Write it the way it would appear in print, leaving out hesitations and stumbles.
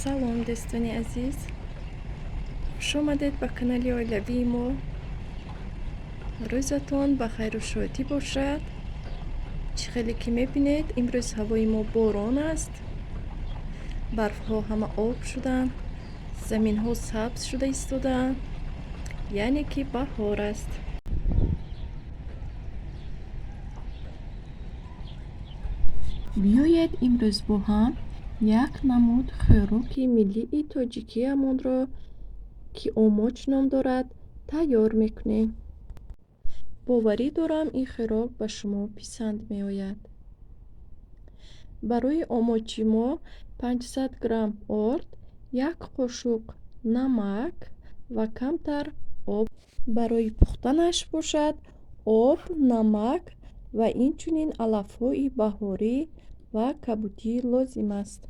салом дӯстони азиз, хуш омадед ба канали оилавии мо. рӯзатон ба хайру шодӣ бошад. чӣ хеле ки мебинед, имрӯз ҳавои мо борон аст, барфҳо ҳама об шуданд, заминҳо сабз шуда истодаанд, яъне ки баҳор аст. биёед имрӯз бо ҳам як намуд хӯроки миллии тоҷикиямонро ки омоч ном дорад тайёр мекунем. боварӣ дорам ин хӯрок ба шумо писанд меояд. барои омочи мо 500 грамм орд, як қошуқ намак ва камтар об. барои пухтанаш бошад об, намак ва инчунин алафҳои баҳорӣ ва кабудӣ лозим аст.